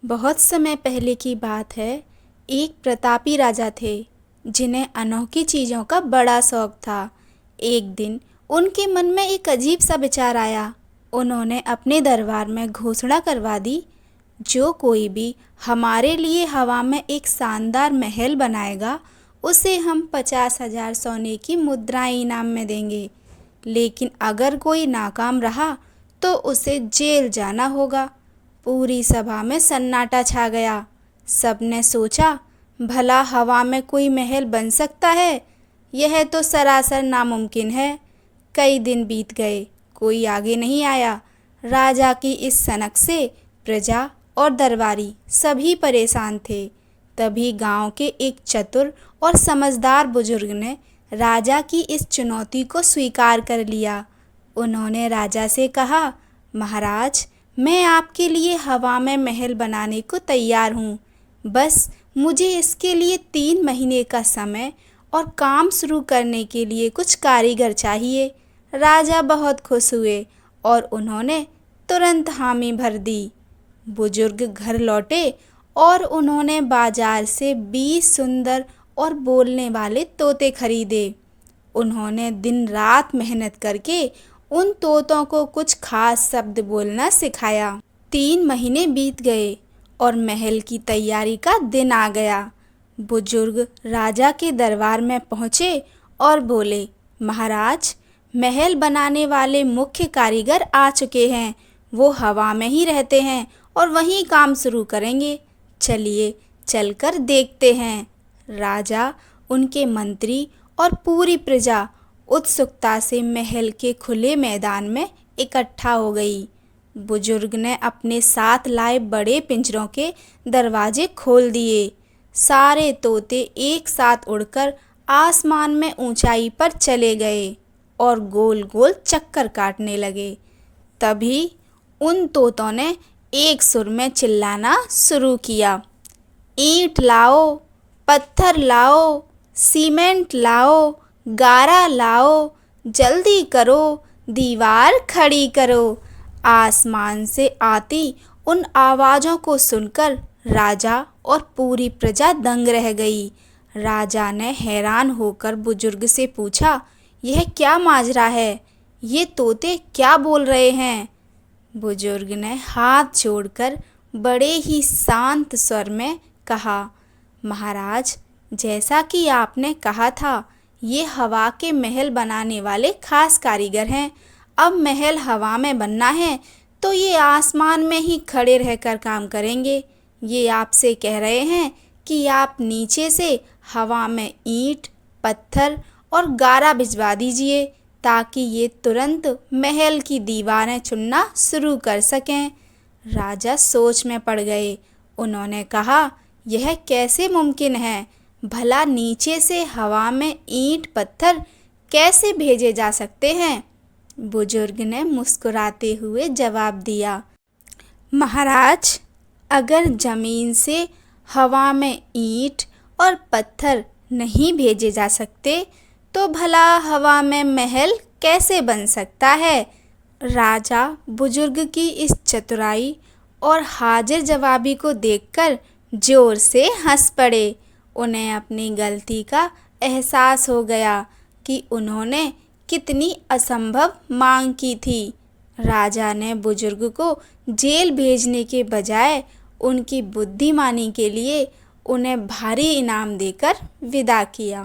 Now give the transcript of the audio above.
बहुत समय पहले की बात है। एक प्रतापी राजा थे जिन्हें अनोखी चीज़ों का बड़ा शौक था। एक दिन उनके मन में एक अजीब सा विचार आया। उन्होंने अपने दरबार में घोषणा करवा दी, जो कोई भी हमारे लिए हवा में एक शानदार महल बनाएगा उसे हम 50,000 सोने की मुद्राएं इनाम में देंगे। लेकिन अगर कोई नाकाम रहा तो उसे जेल जाना होगा। पूरी सभा में सन्नाटा छा गया। सबने सोचा, भला हवा में कोई महल बन सकता है? यह तो सरासर नामुमकिन है। कई दिन बीत गए, कोई आगे नहीं आया। राजा की इस सनक से प्रजा और दरबारी सभी परेशान थे। तभी गांव के एक चतुर और समझदार बुजुर्ग ने राजा की इस चुनौती को स्वीकार कर लिया। उन्होंने राजा से कहा, महाराज, मैं आपके लिए हवा में महल बनाने को तैयार हूँ। बस मुझे इसके लिए 3 महीने का समय और काम शुरू करने के लिए कुछ कारीगर चाहिए। राजा बहुत खुश हुए और उन्होंने तुरंत हामी भर दी। बुजुर्ग घर लौटे और उन्होंने बाजार से 20 सुंदर और बोलने वाले तोते खरीदे। उन्होंने दिन रात मेहनत करके उन तोतों को कुछ खास शब्द बोलना सिखाया। 3 महीने बीत गए और महल की तैयारी का दिन आ गया। बुजुर्ग राजा के दरबार में पहुँचे और बोले, महाराज, महल बनाने वाले मुख्य कारीगर आ चुके हैं। वो हवा में ही रहते हैं और वहीं काम शुरू करेंगे। चलिए चलकर देखते हैं। राजा, उनके मंत्री और पूरी प्रजा उत्सुकता से महल के खुले मैदान में इकट्ठा हो गई। बुजुर्ग ने अपने साथ लाए बड़े पिंजरों के दरवाजे खोल दिए। सारे तोते एक साथ उड़कर आसमान में ऊंचाई पर चले गए और गोल गोल चक्कर काटने लगे। तभी उन तोतों ने एक सुर में चिल्लाना शुरू किया, ईंट लाओ, पत्थर लाओ, सीमेंट लाओ, गारा लाओ, जल्दी करो, दीवार खड़ी करो। आसमान से आती उन आवाज़ों को सुनकर राजा और पूरी प्रजा दंग रह गई। राजा ने हैरान होकर बुजुर्ग से पूछा, यह क्या माजरा है? ये तोते क्या बोल रहे हैं? बुजुर्ग ने हाथ जोड़कर बड़े ही शांत स्वर में कहा, महाराज, जैसा कि आपने कहा था, ये हवा के महल बनाने वाले खास कारीगर हैं। अब महल हवा में बनना है तो ये आसमान में ही खड़े रहकर काम करेंगे। ये आपसे कह रहे हैं कि आप नीचे से हवा में ईंट, पत्थर और गारा भिजवा दीजिए ताकि ये तुरंत महल की दीवारें चुनना शुरू कर सकें। राजा सोच में पड़ गए। उन्होंने कहा, यह कैसे मुमकिन है? भला नीचे से हवा में ईंट पत्थर कैसे भेजे जा सकते हैं? बुजुर्ग ने मुस्कुराते हुए जवाब दिया, महाराज, अगर जमीन से हवा में ईंट और पत्थर नहीं भेजे जा सकते तो भला हवा में महल कैसे बन सकता है? राजा बुजुर्ग की इस चतुराई और हाजिर जवाबी को देखकर जोर से हंस पड़े। उन्हें अपनी गलती का एहसास हो गया कि उन्होंने कितनी असंभव मांग की थी। राजा ने बुजुर्ग को जेल भेजने के बजाय उनकी बुद्धिमानी के लिए उन्हें भारी इनाम देकर विदा किया।